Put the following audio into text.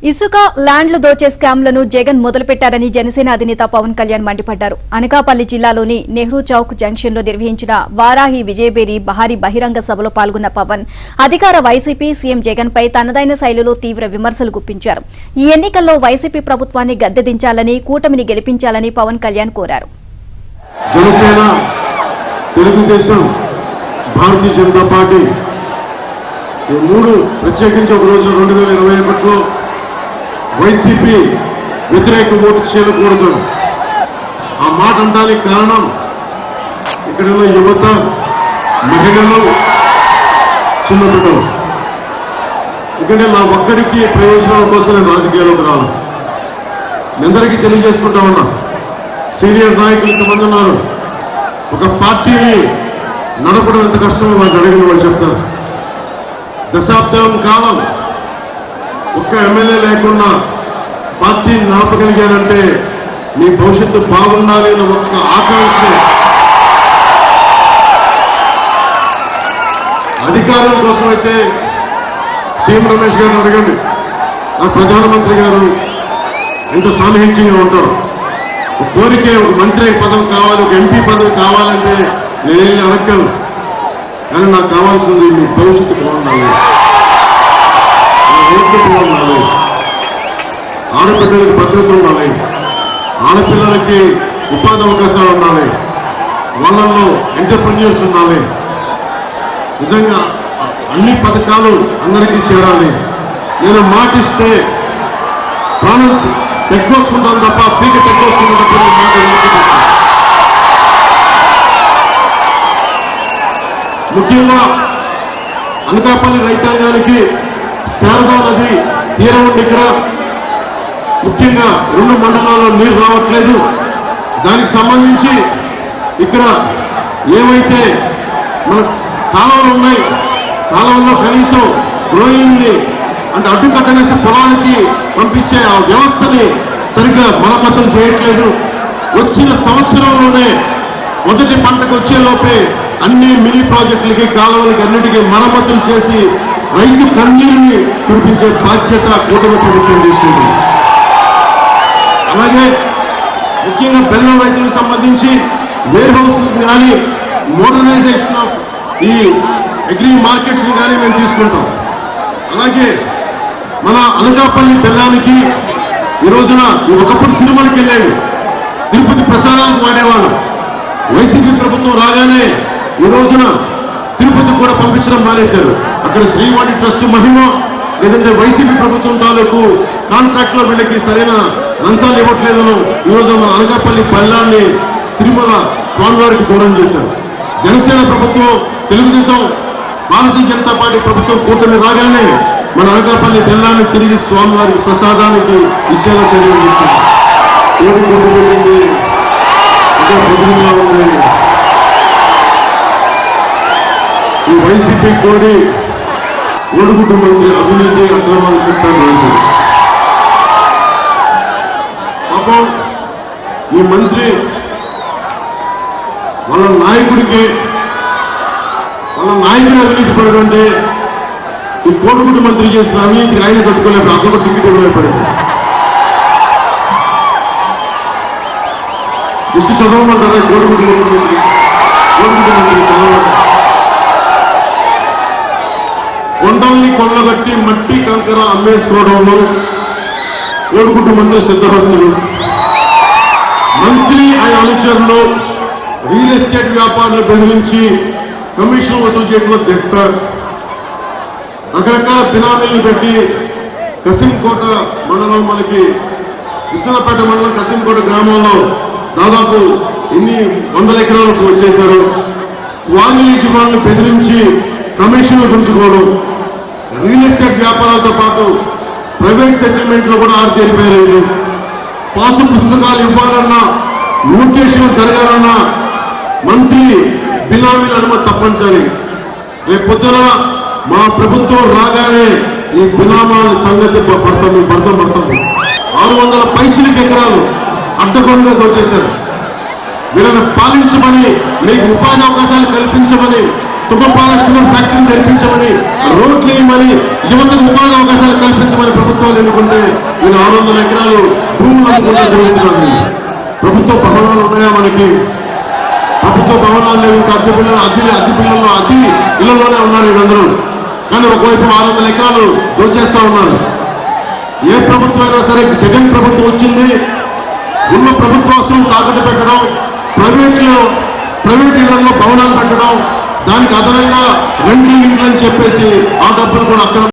ఇసుక ల్యాండ్లు దోచే స్కామ్లను జగన్ మొదలుపెట్టారని జనసేన అధినేత పవన్ కళ్యాణ్ మండిపడ్డారు. అనకాపల్లి జిల్లాలోని నెహ్రూ చౌక్ జంక్షన్లో నిర్వహించిన వారాహి విజయబేరి భారీ బహిరంగ సభలో పాల్గొన్న పవన్ అధికార వైసీపీ సీఎం జగన్ పై తనదైన శైలిలో తీవ్ర విమర్శలు గుప్పించారు. ఈ ఎన్నికల్లో వైసీపీ ప్రభుత్వాన్ని గద్దెదించాలని, కూటమిని గెలిపించాలని పవన్ కళ్యాణ్ కోరారు. జనసేన, తెలుగుదేశం, భారతీయ జనతా పార్టీ ఈ మూడు ప్రత్యేకించి ఒక రోజు 2021లో వైసీపీ వ్యతిరేక ఓటు చేయకూడదు ఆ మాట అనడానికి కారణం ఇక్కడ యువత, మహిళలు, చిన్నపిల్లలు. ఇక్కడ నా ఒక్కడికి ప్రయోజనాల కోసం నేను రాజకీయాల్లోకి రాను. అందరికీ తెలియజేసుకుంటా ఉన్నా, సీనియర్ నాయకులు ఇంతమంది ఉన్నారు. ఒక పార్టీని నడపడం ఎంత కష్టమో వాళ్ళకి అడిగిన వాళ్ళు చెప్తారు. దశాబ్దం కాలం ఒక్క ఎమ్మెల్యే లేకుండా పార్టీని నడపగలిగారంటే మీ భవిష్యత్తు బాగుండాలి అన్న ఒక్క ఆకాంక్ష. అధికారం కోసమైతే సీఎం రమేష్ గారిని అడగండి, ఆ ప్రధానమంత్రి గారు ఎంత సాన్నిహిత్యంగా ఉంటారు. ఒక కోరికే, ఒక మంత్రి పదవి కావాలి, ఒక ఎంపీ పదవి కావాలంటే నేనేం అడగను. కానీ నాకు కావాల్సింది మీ భవిష్యత్తు బాగుండాలి, బాగుండాలి, ఆడపిల్లలకి భద్రత ఉండాలి, ఆడపిల్లలకి ఉపాధి అవకాశాలు ఉండాలి, వాళ్ళల్లో ఎంటర్ప్రెన్యూర్స్ ఉండాలి. నిజంగా అన్ని పథకాలు అందరికీ చేరాలి. నేను మాటిస్తే ప్రాణం తెగ్గొట్టుకుంటాను తప్ప పీక తెగ్గొట్టుకుంటే ముఖ్యంగా అనకాపల్లి రైతాంగానికి శారదా నది తీరం ఉంది. ఇక్కడ ముఖ్యంగా 2 మండలాల్లో నీరు రావట్లేదు. దానికి సంబంధించి ఇక్కడ ఏవైతే మన కాలువలు ఉన్నాయి, కాలువల్లో కనీసం గ్రోయింగ్ని అంటే అడ్డుకట్టనేసి పొలానికి పంపించే ఆ వ్యవస్థని సరిగ్గా మరమ్మతులు చేయట్లేదు. వచ్చిన సంవత్సరంలోనే మొదటి పంటకు వచ్చేలోపే అన్ని మినీ ప్రాజెక్టులకి, కాలువలకి అన్నిటికీ మరమ్మతులు చేసి రైతు కన్నీరుని కురిపించే బాధ్యత కూటమి ప్రభుత్వం తీసుకుంది. అలాగే ముఖ్యంగా బెల్లం రైతులకు సంబంధించి వేర్ హౌసెస్ కానీ, మోడర్నైజేషన్ ఆఫ్ ఈ అగ్రి మార్కెట్స్ కానీ మేము తీసుకుంటాం. అలాగే మన అనకాపల్లి బెల్లానికి ఈ రోజున ఒకప్పుడు తిరుమలకి వెళ్ళేది, తిరుపతి ప్రసాదానికి వాడేవాళ్ళు. వైసీపీ ప్రభుత్వం రాగానే ఈ రోజున తిరుపతి కూడా పంపించడం మానేశారు. అక్కడ శ్రీవాణి ట్రస్ట్ మహిమ, లేదంటే వైసీపీ ప్రభుత్వం తాలూకు కాంట్రాక్ట్ లో వీళ్ళకి సరైన లంచాలు ఇవ్వట్లేదను ఈ రోజు మన అనకాపల్లి బెల్లాన్ని తిరుమల స్వామివారికి దూరం చేశారు. జనసేన ప్రభుత్వం, తెలుగుదేశం, భారతీయ జనతా పార్టీ ప్రభుత్వం కూటమి రాగానే మన అనకాపల్లి బెల్లాన్ని తిరిగి స్వామివారికి ప్రసాదానికి ఇచ్చేలా చర్యలు తీసుకుంది. ఈ వైసీపీ కోడి ఓడుకుంటున్నది అవినీతి, అక్రమాలు చెప్తాను. పాపం ఈ మంత్రి వాళ్ళ నాయకుడిని అవినీతి పడుతుంటే ఈ కోడిగుడ్డు మంత్రి చేసిన అవినీతి ఆయన తట్టుకోలేదు. అసలు టికెట్ ఇవ్వలేపడింది. ఇచ్చి చదవమంటారా కోడిగుడ్డు మంత్రి? కోడిగుడ్డు మంత్రి చదవమంటారు. కొండల్ని కొల్లగట్టి మట్టి కంకర అమ్మేసుకోవడంలో కోడిగుడ్డు మంత్రి సిద్ధహస్తులు. మంత్రి ఆయన అనుచరులు రియల్ ఎస్టేట్ వ్యాపారులు బెదిరించి కమిషన్ వసూలు చేయడంలో దిట్ట. రకరకాల బినామీలు పెట్టి కసింకోట మండలం, మనకి విశ్వపేట మండలం కసింకోట గ్రామంలో దాదాపు ఎన్ని 100 ఎకరాలకు వచ్చేశారు. వాణిజ్య యజమానులు బెదిరించి కమిషన్లు పెంచుకోవడం, రియల్ ఎస్టేట్ వ్యాపారాలతో పాటు ప్రైవేట్ సెటిల్మెంట్ లో కూడా ఆరితేరిపోయారు. పాసు పుస్తకాలు ఇవ్వాలన్నా, మ్యూటేషన్ జరగాలన్నా మంత్రి బినామీల అనుమతి తప్పనిసరి. రేపు పొద్దున మా ప్రభుత్వం రాగానే ఈ బినామాల సంగతి పడుతుంది. 600 పైసలకి ఎకరాలు అడ్డగొండగా వచ్చేశారు. వీళ్ళని పాలించమని, మీకు ఉపాధి అవకాశాలు కల్పించమని, తుమ్మపాల షుగర్ ఫ్యాక్టరీని జరిపించమని, రోడ్లు వేయమని, యువతకు ఉపాధి అవకాశాలు కల్పించమని ప్రభుత్వాలు ఎన్నుకుంటే కొన్ని 600 ఎకరాలు భూములు అనుకుంటూ తిరుగుతున్నారు. ప్రభుత్వ భవనాలు ఉన్నాయా మనకి? ప్రభుత్వ భవనాలు లేవు. ఇంకా అద్దె పిల్లల్లో అద్దె ఇళ్లలోనే ఉన్నారు వీళ్ళందరూ. కానీ ఒకవైపు 600 ఎకరాలు దోచేస్తా ఉన్నారు. ఏ ప్రభుత్వం అయినా సరే, జగన్ ప్రభుత్వం వచ్చింది, ఉన్న ప్రభుత్వ వస్తువులు తాకట్టు పెట్టడం, ప్రైవేట్ ఇళ్లలో భవనాలు పెట్టడం, దానికి అదనంగా 2 ఇండ్లు అని చెప్పేసి ఆ డబ్బులు కూడా అక్కడ